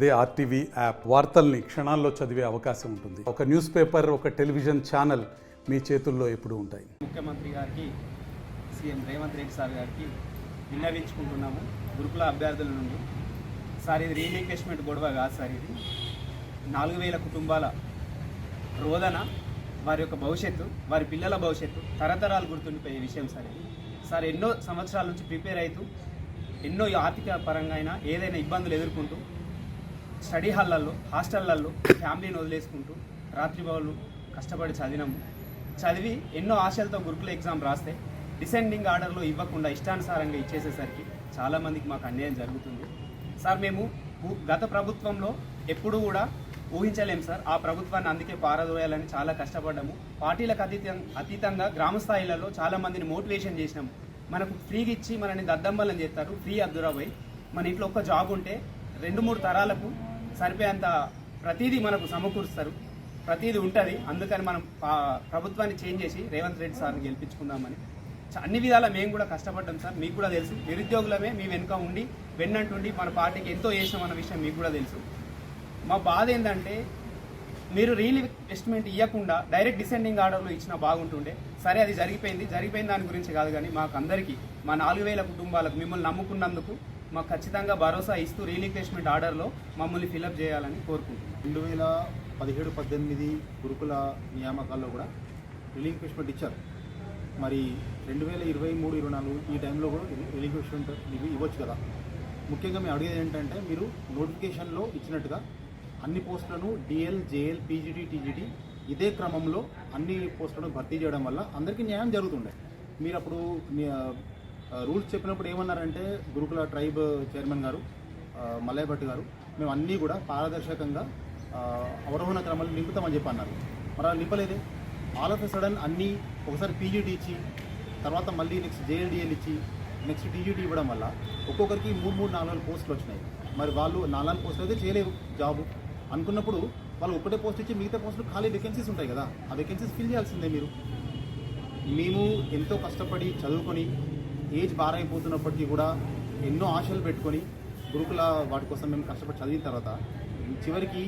అదే RTV app వార్తల్ని క్షణాల్లో చదివే అవకాశం ఉంటుంది. ఒక న్యూస్ పేపర్, ఒక టెలివిజన్ ఛానల్ మీ చేతుల్లో ఎప్పుడూ ఉంటాయి. ముఖ్యమంత్రి గారికి, సీఎం రేవంత్ రెడ్డి సార్ గారికి విన్నవించుకుంటున్నాము. గురుకుల అభ్యర్థుల నుండి సార్ ఇది రీఇంబర్స్మెంట్ గొడవ కాదు సార్, ఇది 4000 కుటుంబాల రోదన, వారి యొక్క భవిష్యత్తు, వారి పిల్లల భవిష్యత్తు తరతరాలు గుర్తుండిపోయే విషయం సార్ ఇది. సార్ ఎన్నో సంవత్సరాల నుంచి ప్రిపేర్ అవుతూ ఎన్నో ఆర్థిక పరంగా అయినా ఏదైనా ఇబ్బందులు ఎదుర్కొంటూ స్టడీ హాళ్ళల్లో, హాస్టళ్లలో ఫ్యామిలీని వదిలేసుకుంటూ రాత్రి పగలు కష్టపడి చదివి ఎన్నో ఆశలతో గురుకుల ఎగ్జామ్ రాస్తే డిసెండింగ్ ఆర్డర్లో ఇవ్వకుండా ఇష్టానుసారంగా ఇచ్చేసేసరికి చాలామందికి మాకు అన్యాయం జరుగుతుంది సార్. మేము గత ప్రభుత్వంలో ఎప్పుడూ కూడా ఊహించలేము సార్. ఆ ప్రభుత్వాన్ని అందుకే పారదోయాలని చాలా కష్టపడ్డాము. పార్టీలకు అతీతంగా గ్రామ స్థాయిలలో చాలామందిని మోటివేషన్ చేసినాము. మనకు ఫ్రీగా ఇచ్చి మనని దద్దమ్మలని చేస్తారు, ఫ్రీ అబ్దురాబాయ్. మన ఇంట్లో ఒక్క జాబ్ ఉంటే 2-3 తరాలకు సరిపోయేంత ప్రతిదీ మనకు సమకూరుస్తారు, ప్రతిదీ ఉంటుంది. అందుకని మనం ప్రభుత్వాన్ని చేంజ్ చేసి రేవంత్ రెడ్డి సార్ని గెలిపించుకుందామని అన్ని విధాలా మేము కూడా కష్టపడ్డాం సార్. మీకు కూడా తెలుసు, నిరుద్యోగులమే మీ వెనుక ఉండి వెన్నంటుండి మన పార్టీకి ఎంతో చేసినాం అన్న విషయం మీకు కూడా తెలుసు. మా బాధ ఏంటంటే మీరు రీఇన్వెస్ట్మెంట్ ఇవ్వకుండా డైరెక్ట్ డిసెండింగ్ ఆర్డర్లో ఇచ్చినా బాగుంటుండే. సరే, అది జరిగిపోయిన దాని గురించి కాదు, కానీ మాకు అందరికీ, మా 4000 కుటుంబాలకు మిమ్మల్ని నమ్ముకున్నందుకు మాకు ఖచ్చితంగా భరోసా ఇస్తూ రీఇన్వెస్ట్మెంట్ ఆర్డర్లో మమ్మల్ని ఫిలప్ చేయాలని కోరుకుంటున్నాం. 2017-18 గురుకుల నియామకాల్లో కూడా రిలీంక్విష్మెంట్ ఇచ్చారు. మరి 2023-24 ఈ టైంలో కూడా రిలీంక్విష్మెంట్ ఇవ్వచ్చు కదా. ముఖ్యంగా మేము అడిగేది ఏంటంటే, మీరు నోటిఫికేషన్లో ఇచ్చినట్టుగా అన్ని పోస్టులను డిఎల్, జేఎల్, పీజీటీ, టీజీటీ ఇదే క్రమంలో అన్ని పోస్టులను భర్తీ చేయడం వల్ల అందరికీ న్యాయం జరుగుతుండే. మీరు అప్పుడు రూల్స్ చెప్పినప్పుడు ఏమన్నారంటే, గురుకుల ట్రైబ్ చైర్మన్ గారు మల్లయ్య భట్ గారు, మేము అన్నీ కూడా పారదర్శకంగా అవరోహణ క్రమాలు నింపుతామని చెప్పి అన్నారు. మరి అలా నింపలేదే. ఆల్ ఆఫ్ ఎ సడన్ అన్నీ ఒకసారి పీజీటీ ఇచ్చి, తర్వాత మళ్ళీ నెక్స్ట్ జేఎల్డిఎల్ ఇచ్చి, నెక్స్ట్ టీజీటీ ఇవ్వడం వల్ల ఒక్కొక్కరికి 3-4 పోస్టులు వచ్చినాయి. మరి వాళ్ళు 4 పోస్టులు అయితే చేయలేరు జాబు అనుకున్నప్పుడు, వాళ్ళు ఒక్కటే పోస్ట్ ఇచ్చి మిగతా పోస్టులు ఖాళీ వేకెన్సీస్ ఉంటాయి కదా, ఆ వేకెన్సీస్ ఫిల్ చేయాల్సిందే మీరు. మేము ఎంతో కష్టపడి చదువుకొని ఏజ్ బారైపోతున్నప్పటికీ కూడా ఎన్నో ఆశలు పెట్టుకొని గురుకుల వాటి కోసం మేము కష్టపడి చదివిన తర్వాత చివరికి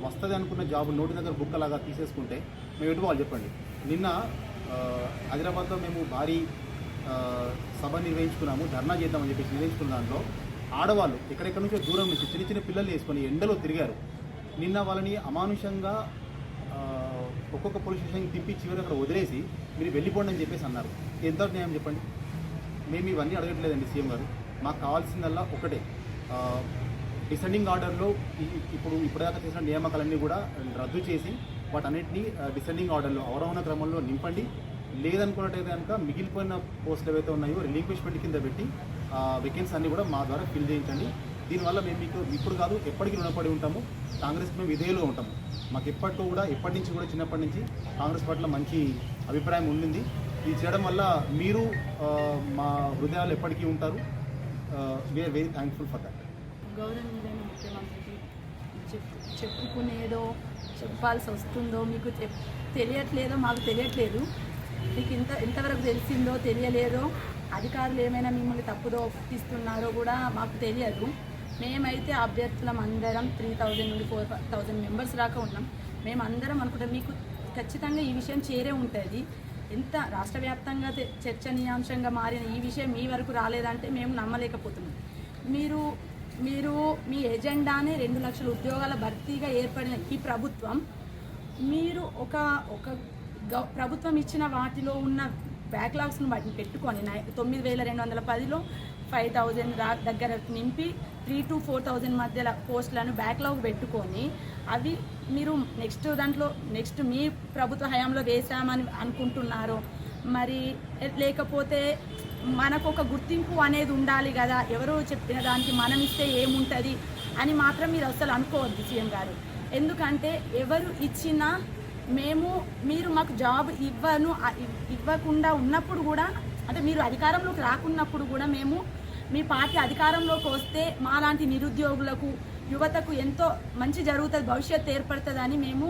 వస్తుంది అనుకున్న జాబ్ నోటి దగ్గర బుక్కలాగా తీసేసుకుంటే మేము ఎటు వాళ్ళు చెప్పండి. నిన్న హైదరాబాద్లో మేము భారీ సభ నిర్వహించుకున్నాము, ధర్నా చేద్దామని చెప్పేసి నిర్వహించుకున్న దాంట్లో ఆడవాళ్ళు ఎక్కడెక్కడి నుంచో దూరం నుంచి చిన్న పిల్లలు వేసుకొని ఎండలో తిరిగారు. నిన్న వాళ్ళని అమానుషంగా ఒక్కొక్క పోలీస్ స్టేషన్కి తిప్పి చివరి అక్కడ వదిలేసి మీరు వెళ్ళిపోండి అని చెప్పేసి అన్నారు. ఎంత న్యాయం చెప్పండి. మేము ఇవన్నీ అడగట్లేదండి సీఎం గారు. మాకు కావాల్సిందల్లా ఒకటే, డిసెండింగ్ ఆర్డర్లో ఇప్పటిదాకా చేసిన నియామకాలన్నీ కూడా రద్దు చేసి వాటన్నిటినీ డిసెండింగ్ ఆర్డర్లో అవరోహణ క్రమంలో నింపండి. లేదనుకున్నట్టయితే కనుక మిగిలిపోయిన పోస్టులు ఏవైతే ఉన్నాయో రిలీంక్విష్మెంట్ కింద పెట్టి వేకెన్సీ అన్నీ కూడా మా ద్వారా ఫిల్ చేయించండి. దీనివల్ల మేము మీకు ఇప్పుడు కాదు ఎప్పటికీ రుణపడి ఉంటాము. కాంగ్రెస్ మేము విధేయులుగా ఉంటాము. మాకు ఎప్పటి నుంచి కూడా చిన్నప్పటి నుంచి కాంగ్రెస్ పట్ల మంచి అభిప్రాయం ఉండింది. ఇది చేయడం వల్ల మీరు మా హృదయాలు ఎప్పటికీ ఉంటారు. We are very thankful for that. గౌరవనీయులైన ముఖ్యమంత్రికి చెప్పుకునేదో చెప్పాల్సి వస్తుందో మీకు తెలియట్లేదో మాకు తెలియట్లేదు. మీకు ఇంతవరకు తెలిసిందో తెలియలేదో, అధికారులు ఏమైనా మిమ్మల్ని తప్పుదో ఒప్పిస్తున్నారో కూడా మాకు తెలియదు. మేమైతే అభ్యర్థులం అందరం 3000 నుండి 4000 మెంబర్స్ దాకా ఉన్నాం. మేము అందరం అనుకుంటాం మీకు ఖచ్చితంగా ఈ విషయం చేరే ఉంటుంది. ఎంత రాష్ట్ర వ్యాప్తంగా చర్చనీయాంశంగా మారిన ఈ విషయం మీ వరకు రాలేదంటే మేము నమ్మలేకపోతున్నాం. మీరు మీ ఎజెండానే 2 లక్షల ఉద్యోగాల భర్తీగా ఏర్పడిన ఈ ప్రభుత్వం, మీరు ఒక ప్రభుత్వం ఇచ్చిన వాటిలో ఉన్న బ్యాక్లాగ్స్ను వాటిని పెట్టుకొని 9210లో 5000 దగ్గర నింపి 3,000 to 4,000 మధ్యలో పోస్టులను బ్యాక్లాగ్ పెట్టుకొని అవి మీరు నెక్స్ట్ మీ ప్రభుత్వ హయాంలో వేసామని అనుకుంటున్నారు. మరి లేకపోతే మనకు ఒక గుర్తింపు అనేది ఉండాలి కదా, ఎవరో చెప్పిన దానికి మనం ఇస్తే ఏముంటుంది అని మాత్రం మీరు అసలు అనుకోవద్దు సీఎం గారు. ఎందుకంటే ఎవరు ఇచ్చినా మీరు మాకు జాబ్ ఇవ్వకుండా ఉన్నప్పుడు కూడా, అంటే మీరు అధికారంలోకి రాకున్నప్పుడు కూడా మేము మీ పార్టీ అధికారంలోకి వస్తే మాలాంటి నిరుద్యోగులకు, యువతకు ఎంతో మంచి జరుగుతుంది, భవిష్యత్తు ఏర్పడుతుందని మేము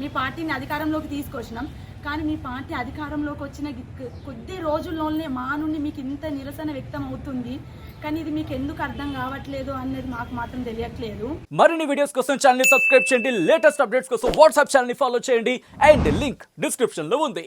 మీ పార్టీని అధికారంలోకి తీసుకొచ్చినాం. కానీ మీ పార్టీ అధికారంలోకి వచ్చిన కొద్ది రోజుల్లోనే మా నుండి మీకు ఇంత నిరసన వ్యక్తం అవుతుంది. కానీ ఇది మీకు ఎందుకు అర్థం కావట్లేదు అనేది మాకు మాత్రం తెలియట్లేదు. మరిన్ని వీడియోస్ కోసం ఛానల్ ని సబ్స్క్రైబ్ చేయండి, లేటెస్ట్ అప్డేట్స్ కోసం వాట్సాప్ ఛానల్ ని ఫాలో చేయండి అండ్ లింక్ డిస్క్రిప్షన్ లో ఉంది.